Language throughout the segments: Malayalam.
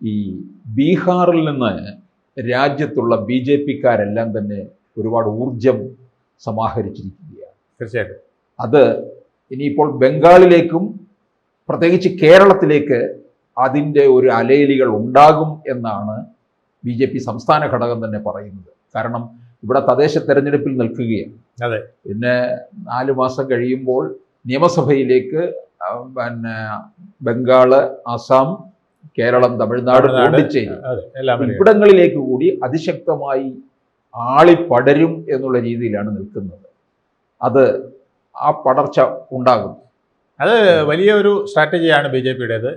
ഈ ബീഹാറിൽ നിന്ന് രാജ്യത്തുള്ള BJP-ക്കാരെല്ലാം തന്നെ ഒരുപാട് ഊർജം സമാഹരിച്ചിരിക്കുകയാണ്. തീർച്ചയായിട്ടും അത് ഇനിയിപ്പോൾ ബംഗാളിലേക്കും പ്രത്യേകിച്ച് കേരളത്തിലേക്ക് അതിൻ്റെ ഒരു അലയലികൾ ഉണ്ടാകും എന്നാണ് BJP സംസ്ഥാന ഘടകം തന്നെ പറയുന്നത്. കാരണം ഇവിടെ തദ്ദേശ തെരഞ്ഞെടുപ്പിൽ നിൽക്കുകയാണ്. അതെ. പിന്നെ 4 മാസം കഴിയുമ്പോൾ നിയമസഭയിലേക്ക് ബംഗാള്, ആസാം, കേരളം, തമിഴ്നാട്, പോണ്ടിച്ചേരി ഇവിടങ്ങളിലേക്ക് കൂടി അതിശക്തമായി ആളിപ്പടരും എന്നുള്ള രീതിയിലാണ് നിൽക്കുന്നത്. അത് ആ പടർച്ച ഉണ്ടാകും. അത് വലിയൊരു സ്ട്രാറ്റജിയാണ് BJP-യുടേത്.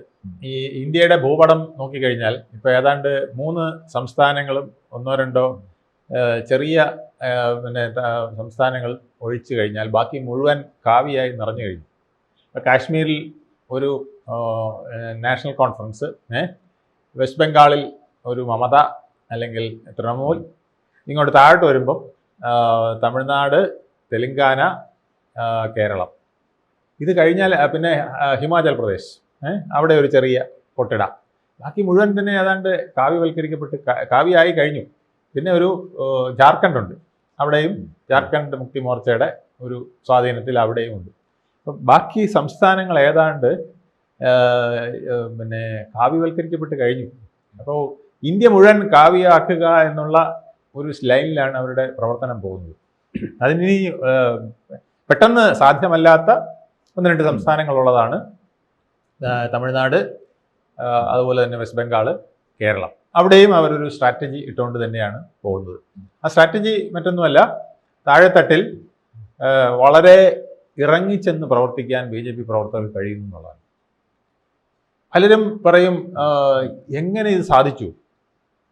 ഈ ഇന്ത്യയുടെ ഭൂപടം നോക്കിക്കഴിഞ്ഞാൽ ഇപ്പോൾ ഏതാണ്ട് 3 സംസ്ഥാനങ്ങളും 1-2 ചെറിയ സംസ്ഥാനങ്ങൾ ഒഴിച്ചു കഴിഞ്ഞാൽ ബാക്കി മുഴുവൻ കാവിയായി നിറഞ്ഞു കഴിഞ്ഞു. കാശ്മീരിൽ ഒരു നാഷണൽ കോൺഫറൻസ്, വെസ്റ്റ് ബംഗാളിൽ ഒരു മമത അല്ലെങ്കിൽ തൃണമൂൽ, ഇങ്ങോട്ട് താഴോട്ട് വരുമ്പം തമിഴ്നാട്, തെലങ്കാന, കേരളം. ഇത് കഴിഞ്ഞാൽ പിന്നെ ഹിമാചൽ പ്രദേശ്, അവിടെ ഒരു ചെറിയ പൊട്ടിട. ബാക്കി മുഴുവൻ തന്നെ ഏതാണ്ട് കാവ്യവൽക്കരിക്കപ്പെട്ട് കാവ്യയായി കഴിഞ്ഞു. പിന്നെ ഒരു ജാർഖണ്ഡ് ഉണ്ട്, അവിടെയും ജാർഖണ്ഡ് മുക്തി മോർച്ചയുടെ ഒരു സ്വാധീനത്തിൽ അവിടെയും ഉണ്ട്. അപ്പം ബാക്കി സംസ്ഥാനങ്ങൾ ഏതാണ്ട് കാവ്യവൽക്കരിക്കപ്പെട്ട് കഴിഞ്ഞു. അപ്പോൾ ഇന്ത്യ മുഴുവൻ കാവ്യയാക്കുക എന്നുള്ള ഒരു ലൈനിലാണ് അവരുടെ പ്രവർത്തനം പോകുന്നത്. അതിനി പെട്ടെന്ന് സാധ്യമല്ലാത്ത 1-2 സംസ്ഥാനങ്ങളുള്ളതാണ് തമിഴ്നാട്, അതുപോലെ തന്നെ വെസ്റ്റ് ബംഗാൾ, കേരളം. അവിടെയും അവരൊരു സ്ട്രാറ്റജി ഇട്ടുകൊണ്ട് തന്നെയാണ് പോകുന്നത്. ആ സ്ട്രാറ്റജി മറ്റൊന്നുമല്ല, താഴെത്തട്ടിൽ വളരെ ഇറങ്ങിച്ചെന്ന് പ്രവർത്തിക്കാൻ BJP പ്രവർത്തകർക്ക് കഴിയുന്നു എന്നുള്ളതാണ്. പലരും പറയും, എങ്ങനെ ഇത് സാധിച്ചു?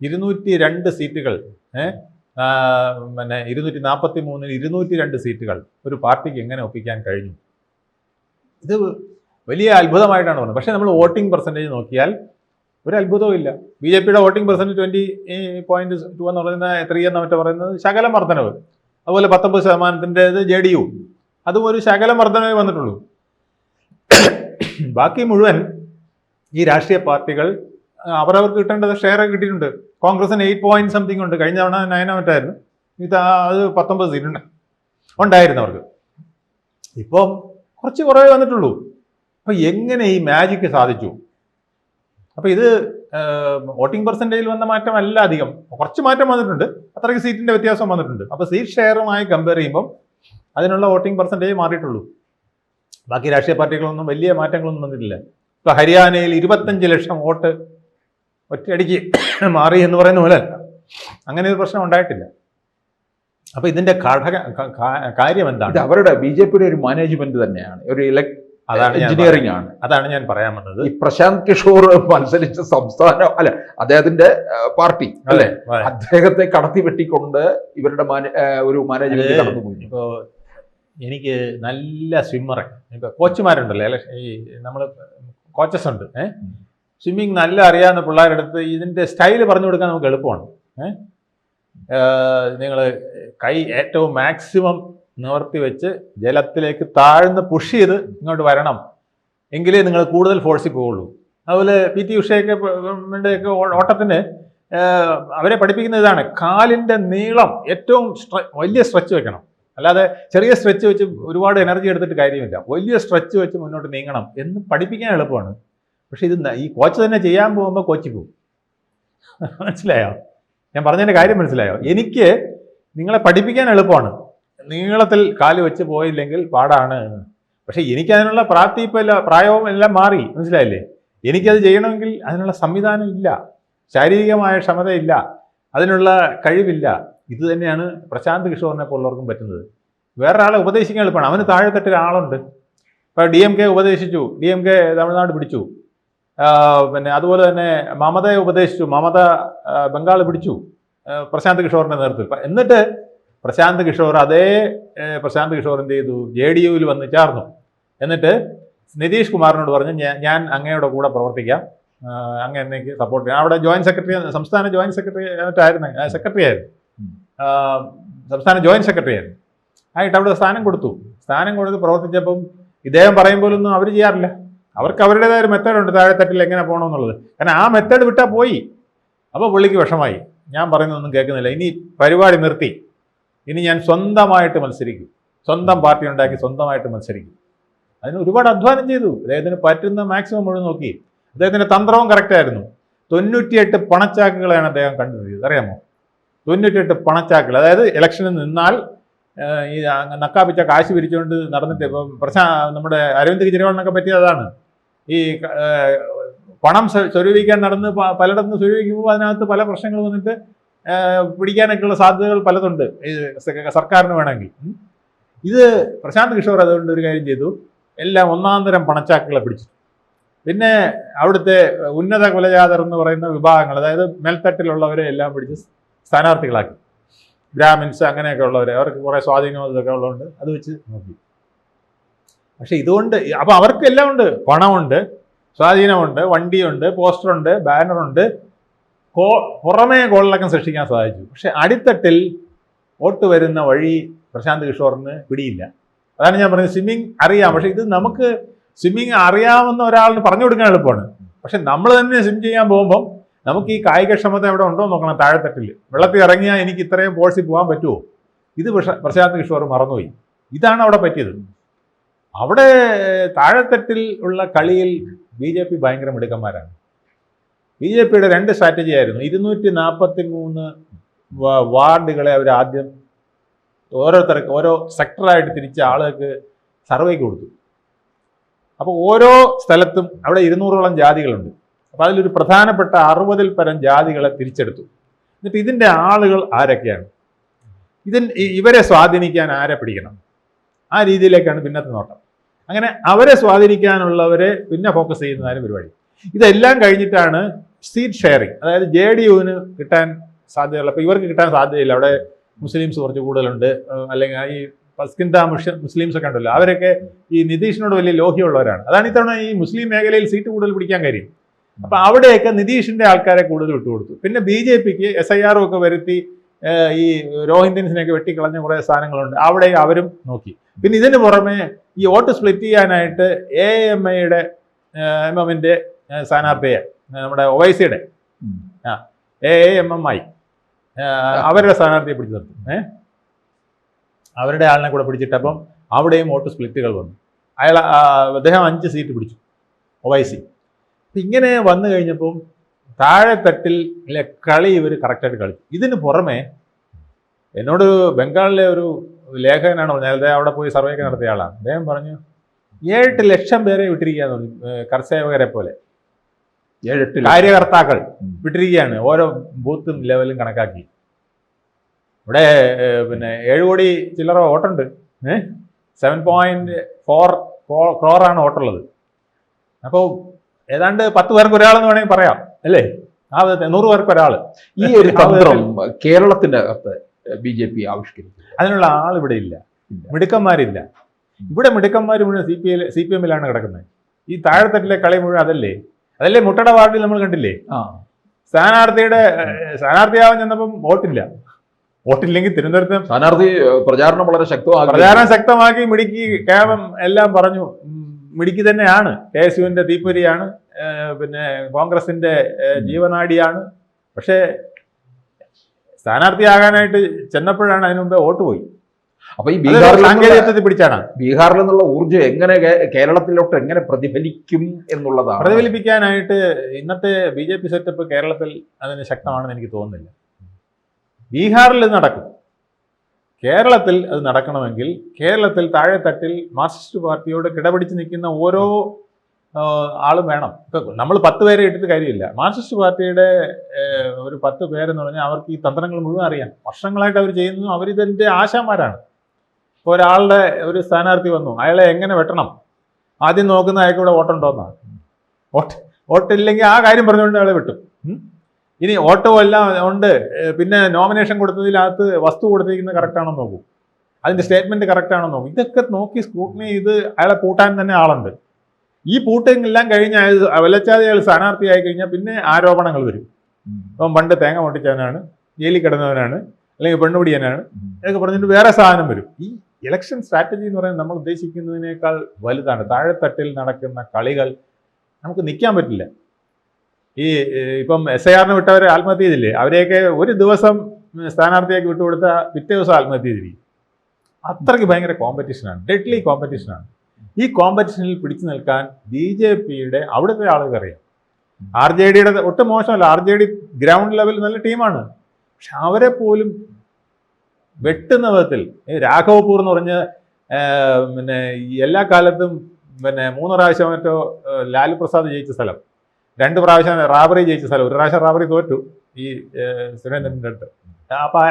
202 സീറ്റുകൾ, 243-ൽ 202 സീറ്റുകൾ ഒരു പാർട്ടിക്ക് എങ്ങനെ ഒപ്പിക്കാൻ കഴിഞ്ഞു? ഇത് വലിയ അത്ഭുതമായിട്ടാണ് പറയുന്നത്. പക്ഷേ നമ്മൾ വോട്ടിംഗ് പെർസെൻറ്റേജ് നോക്കിയാൽ ഒരു അത്ഭുതവും ഇല്ല. BJP-യുടെ വോട്ടിംഗ് പെർസെൻറ്റേജ് 20.2 എന്ന് പറയുന്ന 3 എന്ന് മറ്റോ പറയുന്നത് ശകലം വർധനവ്. അതുപോലെ 19%-ൻ്റേത് JDU, അതും ഒരു ശകലം വർധനവേ വന്നിട്ടുള്ളൂ. ബാക്കി മുഴുവൻ ഈ രാഷ്ട്രീയ പാർട്ടികൾ അവരവർക്ക് കിട്ടേണ്ടത് ഷെയർ കിട്ടിയിട്ടുണ്ട്. കോൺഗ്രസിന് 8 point something ഉണ്ട്. കഴിഞ്ഞ തവണ 9 മറ്റായിരുന്നു. അത് 19 സീറ്റ് ഉണ്ടായിരുന്നു അവർക്ക്. ഇപ്പം കുറച്ച് കുറവേ വന്നിട്ടുള്ളൂ. അപ്പോൾ എങ്ങനെ ഈ മാജിക്ക് സാധിച്ചു? അപ്പോൾ ഇത് വോട്ടിംഗ് പെർസെൻറ്റേജിൽ വന്ന മാറ്റമല്ല, അധികം കുറച്ച് മാറ്റം വന്നിട്ടുണ്ട്. അത്രയ്ക്ക് സീറ്റിൻ്റെ വ്യത്യാസം വന്നിട്ടുണ്ട്. അപ്പോൾ സീറ്റ് ഷെയറുമായി കമ്പയർ ചെയ്യുമ്പം അതിനുള്ള വോട്ടിംഗ് പെർസെൻറ്റേജ് മാറിയിട്ടുള്ളൂ. ബാക്കി രാഷ്ട്രീയ പാർട്ടികളൊന്നും വലിയ മാറ്റങ്ങളൊന്നും വന്നിട്ടില്ല. ഇപ്പോൾ ഹരിയാനയിൽ 25 ലക്ഷം വോട്ട് ഒറ്റയടിക്ക് മാറി എന്ന് പറയുന്ന പോലെ അങ്ങനെ ഒരു പ്രശ്നം ഉണ്ടായിട്ടില്ല. അപ്പോൾ ഇതിൻ്റെ കാര്യം എന്താണ്? അവരുടെ BJP-യുടെ ഒരു മാനേജ്മെന്റ് തന്നെയാണ്, ഒരു എഞ്ചിനീയറിംഗ് ആണ്. അതാണ് ഞാൻ പറയാൻ വന്നത്. ഈ പ്രശാന്ത് കിഷോർ മത്സരിച്ച സംസ്ഥാനം അല്ല, അദ്ദേഹത്തിന്റെ പാർട്ടി അല്ലെ, അദ്ദേഹത്തെ കടത്തി വെട്ടിക്കൊണ്ട് ഇവരുടെ ഒരു മാനേജ്മെന്റ് കടന്നുപോയി. ഇപ്പോൾ എനിക്ക് നല്ല സ്വിമ്മറെ, ഇപ്പോൾ കോച്ചുമാരുണ്ടല്ലേ, ഈ നമ്മൾ കോച്ചസ് ഉണ്ട്, സ്വിമ്മിങ് നല്ല അറിയാവുന്ന പിള്ളേരുടെ അടുത്ത് ഇതിൻ്റെ സ്റ്റൈല് പറഞ്ഞു കൊടുക്കാൻ നമുക്ക് എളുപ്പമാണ്. നിങ്ങൾ കൈ ഏറ്റവും മാക്സിമം നിവർത്തി വെച്ച് ജലത്തിലേക്ക് താഴ്ന്ന് പുഷ് ചെയ്ത് ഇങ്ങോട്ട് വരണം, എങ്കിലേ നിങ്ങൾ കൂടുതൽ ഫോഴ്സിൽ പോവുള്ളൂ. അതുപോലെ PT ഉഷയൊക്കെ ഓട്ടത്തിന് അവരെ പഠിപ്പിക്കുന്ന ഇതാണ്, കാലിൻ്റെ നീളം ഏറ്റവും വലിയ സ്ട്രെച്ച് വെക്കണം. അല്ലാതെ ചെറിയ സ്ട്രെച്ച് വെച്ച് ഒരുപാട് എനർജി എടുത്തിട്ട് കാര്യമില്ല. വലിയ സ്ട്രെച്ച് വെച്ച് മുന്നോട്ട് നീങ്ങണം എന്ന് പഠിപ്പിക്കാൻ എളുപ്പമാണ്. പക്ഷേ ഇത് ഈ കോച്ച് തന്നെ ചെയ്യാൻ പോകുമ്പോൾ കോച്ച് പോകും. മനസ്സിലായോ? ഞാൻ പറഞ്ഞതിൻ്റെ കാര്യം മനസ്സിലായോ? എനിക്ക് നിങ്ങളെ പഠിപ്പിക്കാൻ എളുപ്പമാണ്, നീളത്തിൽ കാല് വെച്ച് പോയില്ലെങ്കിൽ പാടാണ്. പക്ഷേ എനിക്കതിനുള്ള പ്രാപ്തി ഇപ്പോൾ ഇല്ല, പ്രായവും എല്ലാം മാറി. മനസ്സിലായില്ലേ? എനിക്കത് ചെയ്യണമെങ്കിൽ അതിനുള്ള സംവിധാനം ഇല്ല, ശാരീരികമായ ക്ഷമതയില്ല, അതിനുള്ള കഴിവില്ല. ഇത് തന്നെയാണ് പ്രശാന്ത് കിഷോറിനെ പോലുള്ളവർക്കും പറ്റുന്നത്. വേറൊരാളെ ഉപദേശിക്കാൻ എളുപ്പമാണ്. അവന് താഴെത്തട്ടിൽ ആളുണ്ട്. ഇപ്പോൾ DMK ഉപദേശിച്ചു, DMK തമിഴ്നാട് പിടിച്ചു. പിന്നെ അതുപോലെ തന്നെ മമതയെ ഉപദേശിച്ചു, മമത ബംഗാൾ പിടിച്ചു പ്രശാന്ത് കിഷോറിൻ്റെ നേതൃത്വത്തിൽ. എന്നിട്ട് പ്രശാന്ത് കിഷോർ എന്ത് ചെയ്തു? JDU-വിൽ വന്ന് ചേർന്നു. എന്നിട്ട് നിതീഷ് കുമാറിനോട് പറഞ്ഞു, ഞാൻ അങ്ങയുടെ കൂടെ പ്രവർത്തിക്കാം, അങ്ങ് എന്നേക്ക് സപ്പോർട്ട് ചെയ്യാം. അവിടെ സംസ്ഥാന ജോയിന്റ് സെക്രട്ടറി ആയിരുന്നു, സംസ്ഥാന ജോയിന്റ് സെക്രട്ടറി ആയിരുന്നു. ആയിട്ട് അവിടെ സ്ഥാനം കൊടുത്ത് പ്രവർത്തിച്ചപ്പം ഇദ്ദേഹം പറയുമ്പോഴൊന്നും അവർ ചെയ്യാറില്ല. അവർക്ക് അവരുടേതായ ഒരു മെത്തേഡുണ്ട് താഴെത്തട്ടിൽ എങ്ങനെ പോകണമെന്നുള്ളത്. കാരണം ആ മെത്തേഡ് വിട്ടാൽ പോയി. അപ്പോൾ പുള്ളിക്ക് വിഷമായി. ഞാൻ പറയുന്നതൊന്നും കേൾക്കുന്നില്ല, ഇനി പരിപാടി നിർത്തി, ഇനി ഞാൻ സ്വന്തമായിട്ട് മത്സരിക്കും, സ്വന്തം പാർട്ടി ഉണ്ടാക്കി സ്വന്തമായിട്ട് മത്സരിക്കും. അതിന് ഒരുപാട് അധ്വാനം ചെയ്തു. അദ്ദേഹത്തിന് പറ്റുന്ന മാക്സിമം മുഴുവൻ നോക്കി. അദ്ദേഹത്തിൻ്റെ തന്ത്രവും കറക്റ്റായിരുന്നു. 98 പണച്ചാക്കുകളാണ് അദ്ദേഹം കണ്ടുപിടിച്ചത്. അറിയാമോ? 98 പണച്ചാക്കുകൾ. അതായത് ഇലക്ഷന് നിന്നാൽ ഈ നക്കാപ്പിച്ച കാശ് പിരിച്ചുകൊണ്ട് നടന്നിട്ട് ഇപ്പം നമ്മുടെ അരവിന്ദ് കെജ്രിവാളിനൊക്കെ പറ്റിയതാണ്. ഈ പണം സ്വരൂപിക്കാൻ നടന്ന് പലയിടത്തും സ്വരൂപിക്കുമ്പോൾ അതിനകത്ത് പല പ്രശ്നങ്ങൾ വന്നിട്ട് പിടിക്കാനൊക്കെയുള്ള സാധ്യതകൾ പലതുണ്ട് സർക്കാരിന് വേണമെങ്കിൽ. ഇത് പ്രശാന്ത് കിഷോർ അതുകൊണ്ട് ഒരു കാര്യം ചെയ്തു, എല്ലാം ഒന്നാന്തരം പണച്ചാക്കുകളെ പിടിച്ചു. പിന്നെ അവിടുത്തെ ഉന്നത കുലജാതർ എന്ന് പറയുന്ന വിഭാഗങ്ങൾ, അതായത് മേൽത്തട്ടിലുള്ളവരെ എല്ലാം പിടിച്ച് സ്ഥാനാർത്ഥികളാക്കി. ബ്രാഹ്മിൻസ് അങ്ങനെയൊക്കെ ഉള്ളവരെ, അവർക്ക് കുറേ സ്വാധീനം ഇതൊക്കെ ഉള്ളതുകൊണ്ട് അത് വെച്ച് നോക്കി. പക്ഷെ ഇതുകൊണ്ട് അപ്പം അവർക്ക് എല്ലാം ഉണ്ട്, പണമുണ്ട്, സ്വാധീനമുണ്ട്, വണ്ടിയുണ്ട്, പോസ്റ്ററുണ്ട്, ബാനറുണ്ട്, പുറമേ കോളിളക്കം സൃഷ്ടിക്കാൻ സാധിച്ചു. പക്ഷെ അടിത്തട്ടിൽ വോട്ട് വരുന്ന വഴി പ്രശാന്ത് കിഷോറിന് പിടിയില്ല. അതാണ് ഞാൻ പറഞ്ഞത്, സ്വിമ്മിങ് അറിയാം, പക്ഷെ ഇത് നമുക്ക് സ്വിമ്മിങ് അറിയാവുന്ന ഒരാളിന് പറഞ്ഞു കൊടുക്കാൻ എളുപ്പമാണ്. പക്ഷെ നമ്മൾ തന്നെ സ്വിം ചെയ്യാൻ പോകുമ്പം നമുക്ക് ഈ കായികക്ഷമത എവിടെ ഉണ്ടോ നോക്കണം. താഴെത്തട്ടിൽ വെള്ളത്തിൽ ഇറങ്ങിയാൽ എനിക്ക് ഇത്രയും ഫോഴ്സിൽ പോകാൻ പറ്റുമോ? ഇത് പ്രശാന്ത് കിഷോർ മറന്നുപോയി. ഇതാണ് അവിടെ പറ്റിയത്. അവിടെ താഴെത്തട്ടിൽ ഉള്ള കളിയിൽ BJP ഭയങ്കര മിടുക്കന്മാരാണ്. BJPയുടെ 2 സ്ട്രാറ്റജി ആയിരുന്നു. 243 വാർഡുകളെ അവർ ആദ്യം ഓരോരുത്തർക്ക് ഓരോ സെക്ടറായിട്ട് തിരിച്ച ആളുകൾക്ക് സർവേക്ക് കൊടുത്തു. അപ്പോൾ ഓരോ സ്ഥലത്തും അവിടെ 200ഓളം ജാതികളുണ്ട്. അപ്പോൾ അതിലൊരു പ്രധാനപ്പെട്ട 60-ൽ പരം ജാതികളെ തിരിച്ചെടുത്തു. എന്നിട്ട് ഇതിൻ്റെ ആളുകൾ ആരൊക്കെയാണ്, ഇവരെ സ്വാധീനിക്കാൻ ആരെ പിടിക്കണം, ആ രീതിയിലേക്കാണ് പിന്നത്തെ നോട്ടം. അങ്ങനെ അവരെ സ്വാധീനിക്കാനുള്ളവരെ പിന്നെ ഫോക്കസ് ചെയ്യുന്നതാണ് പരിപാടി. ഇതെല്ലാം കഴിഞ്ഞിട്ടാണ് സീറ്റ് ഷെയറിങ്, അതായത് JDUവിന് കിട്ടാൻ സാധ്യതയുള്ള, അപ്പോൾ ഇവർക്ക് കിട്ടാൻ സാധ്യതയില്ല, അവിടെ മുസ്ലിംസ് കുറച്ച് കൂടുതലുണ്ട്, അല്ലെങ്കിൽ ഈ പസ്കിൻഡ മുസ്ലിംസ് ഒക്കെ ഉണ്ടല്ലോ, അവരൊക്കെ ഈ നിതീഷിനോട് വലിയ ലോഹ്യമുള്ളവരാണ്. അതാണ് ഇത്തവണ ഈ മുസ്ലിം മേഖലയിൽ സീറ്റ് കൂടുതൽ പിടിക്കാൻ കാര്യം. അപ്പം അവിടെയൊക്കെ നിതീഷിൻ്റെ ആൾക്കാരെ കൂടുതൽ വിട്ടുകൊടുത്തു. പിന്നെ BJPക്ക് SIR ഒക്കെ വരുത്തി ഈ രോഹിന്ത്യൻസിനെയൊക്കെ വെട്ടിക്കളഞ്ഞ കുറേ സാധനങ്ങളുണ്ട്, അവിടെ അവരും നോക്കി. പിന്നെ ഇതിന് പുറമെ ഈ വോട്ട് സ്പ്ലിറ്റ് ചെയ്യാനായിട്ട് AMMന്റെ സ്ഥാനാർത്ഥിയെ, നമ്മുടെ OICയുടെ AMMI അവരുടെ സ്ഥാനാർത്ഥിയെ പിടിച്ചു നിർത്തും. അവരുടെ ആളിനെ കൂടെ പിടിച്ചിട്ടപ്പം അവിടെയും വോട്ട് സ്പ്ലിറ്റുകൾ വന്നു. അദ്ദേഹം 5 സീറ്റ് പിടിച്ചു, OIC. ഇങ്ങനെ വന്നു കഴിഞ്ഞപ്പം താഴെത്തട്ടിലെ കളി ഇവർ കറക്റ്റായിട്ട് കളിച്ചു. ഇതിന് പുറമെ എന്നോട് ബംഗാളിലെ ഒരു ലേഖകനാണ് പറഞ്ഞത്, അദ്ദേഹം അവിടെ പോയി സർവേ ഒക്കെ നടത്തിയ ആളാണ്. അദ്ദേഹം പറഞ്ഞു 7-8 ലക്ഷം പേരെ വിട്ടിരിക്കുകയെന്ന് പറഞ്ഞു, കർഷകരെ പോലെ 7-8 കാര്യകർത്താക്കൾ വിട്ടിരിക്കുകയാണ്, ഓരോ ബൂത്തും ലെവലും കണക്കാക്കി. ഇവിടെ പിന്നെ 7 കോടി ചില്ലറ വോട്ടുണ്ട്, 7.4 crore വോട്ടുള്ളത്. അപ്പോൾ ഏതാണ്ട് 10 പേർക്ക് ഒരാളെന്ന് വേണമെങ്കിൽ പറയാം, അല്ലേ? 100 പേർക്ക് ഒരാൾ. ഈ ഒരു തന്ത്രം കേരളത്തിന്റെ അകത്ത് BJP ആവിഷ്കരിച്ചു. അതിനുള്ള ആൾ ഇവിടെ ഇല്ല, മിടുക്കന്മാരില്ല. ഇവിടെ മിടുക്കന്മാർ മുഴുവൻ CPM-ലാണ് കിടക്കുന്നത്. ഈ താഴെത്തട്ടിലെ കളി മുഴുവൻ അതല്ലേ മുട്ടട വാർഡിൽ നമ്മൾ കണ്ടില്ലേ, സ്ഥാനാർത്ഥിയാവാൻ ചെന്നപ്പം വോട്ടില്ലെങ്കിൽ തിരുവനന്തപുരത്ത് സ്ഥാനാർത്ഥി പ്രചാരണം വളരെ ശക്തമാക്കി മിടുക്കി കേവം എല്ലാം പറഞ്ഞു. മിടുക്കി തന്നെയാണ്, KSUവിന്റെ തീപ്പൊരിയാണ്, പിന്നെ കോൺഗ്രസിന്റെ ജീവനാഡിയാണ്. പക്ഷേ സ്ഥാനാർത്ഥിയാകാനായിട്ട് ചെന്നപ്പോഴാണ് അതിന് മുമ്പേ വോട്ട് പോയി. അപ്പൊ ഈ സാങ്കേതികത്വത്തിൽ പിടിച്ചാണ്. ബീഹാറിൽ നിന്നുള്ള ഊർജ്ജം എങ്ങനെ കേരളത്തിലോട്ട് എങ്ങനെ പ്രതിഫലിക്കും എന്നുള്ളതാണ്. പ്രതിഫലിപ്പിക്കാനായിട്ട് ഇന്നത്തെ BJP സെറ്റപ്പ് കേരളത്തിൽ അതിന് ശക്തമാണെന്ന് എനിക്ക് തോന്നുന്നില്ല. ബീഹാറിൽ ഇത് നടക്കും, കേരളത്തിൽ അത് നടക്കണമെങ്കിൽ കേരളത്തിൽ താഴെത്തട്ടിൽ മാർക്സിസ്റ്റ് പാർട്ടിയോട് കിടപിടിച്ച് നിൽക്കുന്ന ഓരോ ആളും വേണം. ഇപ്പം നമ്മൾ 10 പേരെ ഇട്ടിട്ട് കാര്യമില്ല. മാർക്സിസ്റ്റ് പാർട്ടിയുടെ ഒരു 10 പേരെന്ന് പറഞ്ഞാൽ അവർക്ക് ഈ തന്ത്രങ്ങൾ മുഴുവൻ അറിയാം, വർഷങ്ങളായിട്ട് അവർ ചെയ്യുന്നു, അവരിതിൻ്റെ ആശാന്മാരാണ്. ഇപ്പോൾ ഒരാളുടെ ഒരു സ്ഥാനാർത്ഥി വന്നു, അയാളെ എങ്ങനെ വെട്ടണം ആദ്യം നോക്കുന്ന അയാൾക്ക് ഇവിടെ വോട്ടുണ്ടോന്നാണ്. വോട്ടില്ലെങ്കിൽ ആ കാര്യം പറഞ്ഞുകൊണ്ട് അയാളെ വെട്ടും. ഇനി ഓട്ടോ എല്ലാം ഉണ്ട്, പിന്നെ നോമിനേഷൻ കൊടുത്തതിനകത്ത് വസ്തു കൊടുത്തിരിക്കുന്നത് കറക്റ്റാണോ നോക്കൂ, അതിൻ്റെ സ്റ്റേറ്റ്മെൻറ്റ് കറക്റ്റാണോ നോക്കൂ. ഇതൊക്കെ നോക്കി സ്ക്രൂട്ടിനി ചെയ്ത് അയാളെ പൂട്ടാൻ തന്നെ ആളുണ്ട്. ഈ പൂട്ടിങ് എല്ലാം കഴിഞ്ഞ് വലച്ചാതെ അയാൾ സ്ഥാനാർത്ഥിയായി കഴിഞ്ഞാൽ പിന്നെ ആരോപണങ്ങൾ വരും. അപ്പം പണ്ട് തേങ്ങ പൊട്ടിച്ചവനാണ്, ജയിലിൽ കിടന്നവനാണ്, അല്ലെങ്കിൽ പെണ്ണുപിടിയനാണ്, ഇതൊക്കെ പറഞ്ഞിട്ട് വേറെ സാധനം വരും. ഇലക്ഷൻ സ്ട്രാറ്റജി എന്ന് പറയുന്നത് നമ്മൾ ഉദ്ദേശിക്കുന്നതിനേക്കാൾ വലുതാണ്. താഴെത്തട്ടിൽ നടക്കുന്ന കളികൾ നമുക്ക് നിൽക്കാൻ പറ്റില്ല. ഈ ഇപ്പം SIR വിട്ടവരെ ആത്മഹത്യ ചെയ്തില്ലേ, അവരെയൊക്കെ ഒരു ദിവസം സ്ഥാനാർത്ഥിയാക്കി വിട്ടുകൊടുത്ത പിറ്റേ ദിവസം ആത്മഹത്യ ചെയ്തിരിക്കും. അത്രയ്ക്ക് ഭയങ്കര കോമ്പറ്റീഷനാണ്, ഡെഡ്ലി കോമ്പറ്റീഷനാണ്. ഈ കോമ്പറ്റീഷനിൽ പിടിച്ചു നിൽക്കാൻ BJPയുടെ അവിടുത്തെ ആളുകൾ അറിയാം. RJDയുടെ ഒട്ടും മോശമല്ല, RJD ഗ്രൗണ്ട് ലെവൽ നല്ല ടീമാണ്. പക്ഷെ അവരെ പോലും വെട്ടുന്ന വിധത്തിൽ രാഘവപൂർ എന്ന് പറഞ്ഞ പിന്നെ എല്ലാ കാലത്തും പിന്നെ 3 പ്രാവശ്യം മറ്റോ ലാലു പ്രസാദ് ജയിച്ച സ്ഥലം, 2 പ്രാവശ്യം റാബറി ജയിച്ച സ്ഥലം, 1 പ്രാവശ്യം റാബറി തോറ്റു ഈ സുരേന്ദ്രൻ്റെ അടുത്ത്, അപ്പം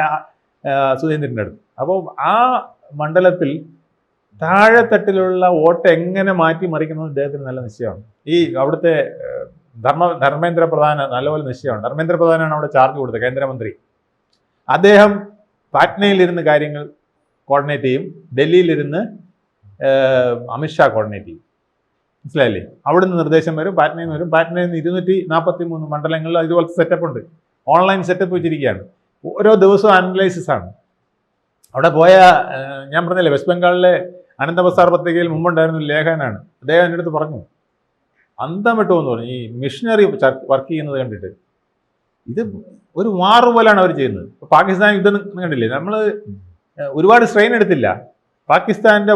സുരേന്ദ്രൻ്റെ അടുത്ത്. അപ്പോൾ ആ മണ്ഡലത്തിൽ താഴെത്തട്ടിലുള്ള വോട്ട് എങ്ങനെ മാറ്റി മറിക്കുന്നത് ഇദ്ദേഹത്തിന് നല്ല നിശ്ചയമാണ്. ഈ അവിടുത്തെ ധർമ്മേന്ദ്ര പ്രധാൻ നല്ലപോലെ നിശ്ചയമാണ്. ധർമ്മേന്ദ്ര പ്രധാനാണ് അവിടെ ചാർജ് കൊടുത്തത്, കേന്ദ്രമന്ത്രി. അദ്ദേഹം പാറ്റ്നയിലിരുന്ന് കാര്യങ്ങൾ കോർഡിനേറ്റ് ചെയ്യും, ഡൽഹിയിലിരുന്ന് അമിത്ഷാ കോർഡിനേറ്റ് ചെയ്യും. മനസ്സിലായില്ലേ? അവിടുന്ന് നിർദ്ദേശം വരും, പാറ്റ്നയിൽ നിന്ന് വരും. പാറ്റ്നയിൽ നിന്ന് 243 മണ്ഡലങ്ങളിൽ ഇതുപോലത്തെ സെറ്റപ്പ് ഉണ്ട്, ഓൺലൈൻ സെറ്റപ്പ് വെച്ചിരിക്കുകയാണ്. ഓരോ ദിവസവും അനലൈസിസ് ആണ്. അവിടെ പോയ ഞാൻ പറഞ്ഞില്ലേ, വെസ്റ്റ് ബംഗാളിലെ അനന്തബസാർ പത്രികയിൽ മുമ്പുണ്ടായിരുന്ന ലേഖകനാണ്, അദ്ദേഹം എൻ്റെ അടുത്ത് പറഞ്ഞു, അന്തം വിട്ടുവെന്ന് പറഞ്ഞു. ഈ മിഷനറി വർക്ക് ചെയ്യുന്നത് കണ്ടിട്ട് ഇത് ഒരു വാർ പോലെയാണ് അവർ ചെയ്യുന്നത്. പാകിസ്ഥാൻ യുദ്ധം കണ്ടില്ലേ, നമ്മൾ ഒരുപാട് സ്ട്രെയിൻ എടുത്തില്ല. പാകിസ്ഥാൻ്റെ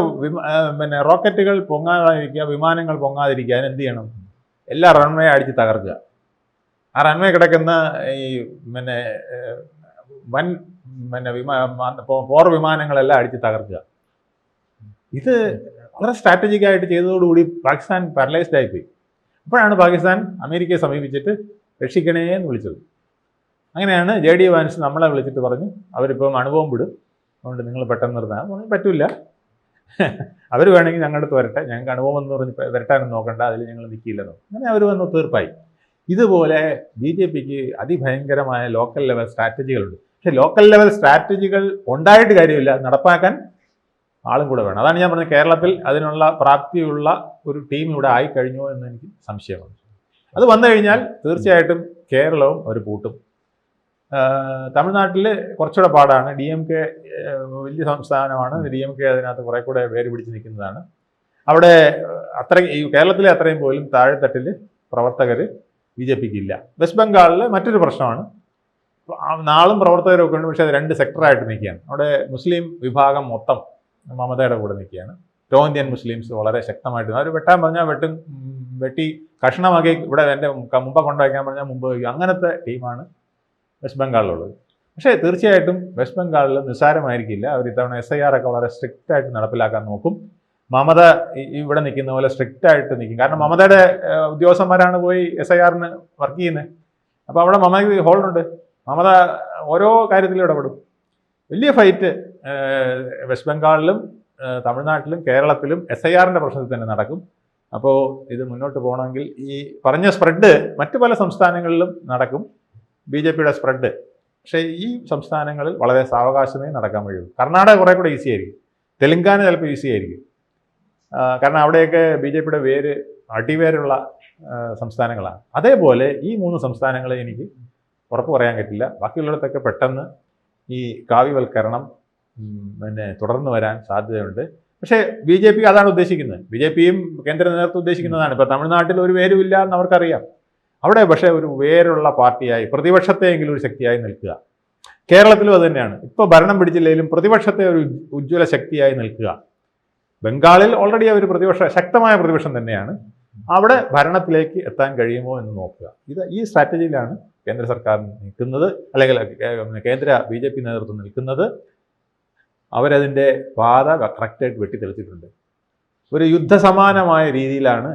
പിന്നെ റോക്കറ്റുകൾ പൊങ്ങാതിരിക്കുക, വിമാനങ്ങൾ പൊങ്ങാതിരിക്കാൻ എന്ത് ചെയ്യണം? എല്ലാ റൺവേ അടിച്ച് തകർക്കുക. ആ റൺവേ കിടക്കുന്ന ഈ പിന്നെ വൻ പിന്നെ പോർ വിമാനങ്ങളെല്ലാം അടിച്ച് തകർക്കുക. ഇത് വളരെ സ്ട്രാറ്റജിക്കായിട്ട് ചെയ്തതോടുകൂടി പാകിസ്ഥാൻ പാരലൈസ്ഡ് ആയിപ്പോയി. അപ്പോഴാണ് പാകിസ്ഥാൻ അമേരിക്കയെ സമീപിച്ചിട്ട് രക്ഷിക്കണേ എന്ന് വിളിച്ചത്. അങ്ങനെയാണ് JD വാൻസ് നമ്മളെ വിളിച്ചിട്ട് പറഞ്ഞു, അവരിപ്പം അണുബോംബ് വിടും, അതുകൊണ്ട് നിങ്ങൾ പെട്ടെന്ന് നിർത്താൻ പറഞ്ഞു. പറ്റില്ല, അവർ വേണമെങ്കിൽ ഞങ്ങളുടെ അടുത്ത് വരട്ടെ, ഞങ്ങൾക്ക് അണുബോംബെന്ന് പറഞ്ഞ് വരട്ടാനൊന്നും നോക്കണ്ട, അതിൽ ഞങ്ങൾ നിൽക്കില്ലെന്നോ. അങ്ങനെ അവർ വന്ന് തീർപ്പായി. ഇതുപോലെ BJPക്ക് അതിഭയങ്കരമായ ലോക്കൽ ലെവൽ സ്ട്രാറ്റജികളുണ്ട്. പക്ഷേ ലോക്കൽ ലെവൽ സ്ട്രാറ്റജികൾ ഉണ്ടായിട്ട് കാര്യമില്ല, നടപ്പാക്കാൻ ആളും കൂടെ വേണം. അതാണ് ഞാൻ പറഞ്ഞത്, കേരളത്തിൽ അതിനുള്ള പ്രാപ്തിയുള്ള ഒരു ടീം ഇവിടെ ആയിക്കഴിഞ്ഞു എന്ന് എനിക്ക് സംശയമാണ്. അത് വന്നു കഴിഞ്ഞാൽ തീർച്ചയായിട്ടും കേരളവും അവർ പൂട്ടും. തമിഴ്നാട്ടിൽ കുറച്ചുകൂടെ പാടാണ്. DMK വലിയ സംസ്ഥാനമാണ്, DMK അതിനകത്ത് കുറെ കൂടെ വേര് പിടിച്ച് നിൽക്കുന്നതാണ്. അവിടെ ഈ കേരളത്തിലെ അത്രയും പോലും താഴെത്തട്ടിൽ പ്രവർത്തകർ BJPക്ക് ഇല്ല. വെസ്റ്റ് ബംഗാളിൽ മറ്റൊരു പ്രശ്നമാണ്, നാളും പ്രവർത്തകരൊക്കെ ഉണ്ട്, പക്ഷേ അത് 2 സെക്ടറായിട്ട് നിൽക്കുകയാണ്. അവിടെ മുസ്ലിം വിഭാഗം മൊത്തം മമതയുടെ കൂടെ നിൽക്കുകയാണ്. ഇന്ത്യൻ മുസ്ലിംസ് വളരെ ശക്തമായിട്ട് അവർ വെട്ടാൻ പറഞ്ഞാൽ വെട്ടി കഷ്ണമാക്കി ഇവിടെ എൻ്റെ മുമ്പ് കൊണ്ടുവയ്ക്കാൻ പറഞ്ഞാൽ മുമ്പ് വയ്ക്കും. അങ്ങനത്തെ ടീമാണ് വെസ്റ്റ് ബംഗാളിലുള്ളത്. പക്ഷേ തീർച്ചയായിട്ടും വെസ്റ്റ് ബംഗാളിൽ നിസ്സാരമായിരിക്കില്ല. അവർ ഇത്തവണ SIR ഒക്കെ വളരെ സ്ട്രിക്റ്റായിട്ട് നടപ്പിലാക്കാൻ നോക്കും. മമത ഇവിടെ നിൽക്കുന്ന പോലെ സ്ട്രിക്റ്റായിട്ട് നിൽക്കും. കാരണം മമതയുടെ ഉദ്യോഗസ്ഥന്മാരാണ് പോയി SIRന് വർക്ക് ചെയ്യുന്നത്. അപ്പോൾ അവിടെ മമതയ്ക്ക് ഹോൾഡുണ്ട്. മമത ഓരോ കാര്യത്തിലും ഇടപെടും. വലിയ ഫൈറ്റ് വെസ്റ്റ് ബംഗാളിലും തമിഴ്നാട്ടിലും കേരളത്തിലും SIRൻ്റെ പ്രശ്നത്തിൽ തന്നെ നടക്കും. അപ്പോൾ ഇത് മുന്നോട്ട് പോകണമെങ്കിൽ ഈ പറഞ്ഞ സ്പ്രെഡ് മറ്റു പല സംസ്ഥാനങ്ങളിലും നടക്കും, BJPയുടെ സ്പ്രെഡ്. പക്ഷേ ഈ സംസ്ഥാനങ്ങളിൽ വളരെ സാവകാശമേ നടക്കാൻ കഴിയുള്ളൂ. കർണാടക കുറെ കൂടെ ഈസി ആയിരിക്കും, തെലുങ്കാന ചിലപ്പോൾ ഈസി ആയിരിക്കും. കാരണം അവിടെയൊക്കെ BJPയുടെ വേര് അടിവേരുള്ള സംസ്ഥാനങ്ങളാണ്. അതേപോലെ ഈ 3 സംസ്ഥാനങ്ങളെ എനിക്ക് ഉറപ്പ് പറയാൻ പറ്റില്ല. ബാക്കിയുള്ളിടത്തൊക്കെ പെട്ടെന്ന് ഈ കാവ്യവൽക്കരണം പിന്നെ തുടർന്ന് വരാൻ സാധ്യതയുണ്ട്. പക്ഷേ BJP അതാണ് ഉദ്ദേശിക്കുന്നത്. BJPയും കേന്ദ്ര നേതൃത്വം ഉദ്ദേശിക്കുന്നതാണ്. ഇപ്പോൾ തമിഴ്നാട്ടിൽ ഒരു വേരുമില്ല എന്ന് അവർക്കറിയാം. അവിടെ പക്ഷേ ഒരു വേരുള്ള പാർട്ടിയായി പ്രതിപക്ഷത്തെയെങ്കിലും ഒരു ശക്തിയായി നിൽക്കുക. കേരളത്തിലും അത് തന്നെയാണ്. ഇപ്പോൾ ഭരണം പിടിച്ചില്ലെങ്കിലും പ്രതിപക്ഷത്തെ ഒരു ഉജ്ജ്വല ശക്തിയായി നിൽക്കുക. ബംഗാളിൽ ഓൾറെഡി അവർ ശക്തമായ പ്രതിപക്ഷം തന്നെയാണ്. അവിടെ ഭരണത്തിലേക്ക് എത്താൻ കഴിയുമോ എന്ന് നോക്കുക. ഈ സ്ട്രാറ്റജിയിലാണ് കേന്ദ്ര സർക്കാർ നിൽക്കുന്നത്, അല്ലെങ്കിൽ കേന്ദ്ര BJP നേതൃത്വം നിൽക്കുന്നത്. അവരതിൻ്റെ പാത കറക്റ്റായിട്ട് വെട്ടിത്തെളിച്ചിട്ടുണ്ട്. ഒരു യുദ്ധസമാനമായ രീതിയിലാണ്.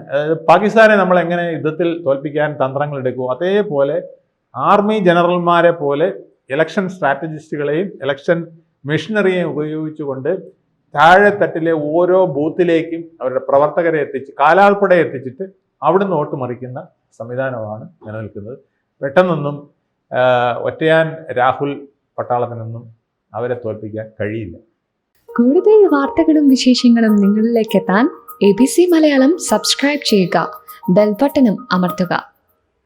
പാകിസ്ഥാനെ നമ്മൾ എങ്ങനെ യുദ്ധത്തിൽ തോൽപ്പിക്കാൻ തന്ത്രങ്ങൾ എടുക്കുമോ അതേപോലെ ആർമി ജനറൽമാരെ പോലെ ഇലക്ഷൻ സ്ട്രാറ്റജിസ്റ്റുകളെയും ഇലക്ഷൻ മെഷീനറിയെയും ഉപയോഗിച്ചുകൊണ്ട് താഴെത്തട്ടിലെ ഓരോ ബൂത്തിലേക്കും അവരുടെ പ്രവർത്തകരെ എത്തിച്ച് കാലാൾപ്പടെ എത്തിച്ചിട്ട് അവിടുന്ന് വോട്ട് മറിക്കുന്ന സംവിധാനമാണ് നിലനിൽക്കുന്നത്. പെട്ടെന്നൊന്നും ഒറ്റയാൻ രാഹുൽ പട്ടാളത്തിനൊന്നും അവരെ തോൽപ്പിക്കാൻ കഴിയില്ല. കൂടുതൽ വാർത്തകളും വിശേഷങ്ങളും നിങ്ങളിലേക്ക് എത്താൻ ABC മലയാളം സബ്സ്ക്രൈബ് ചെയ്യുക, ബെൽ ബട്ടണും അമർത്തുക.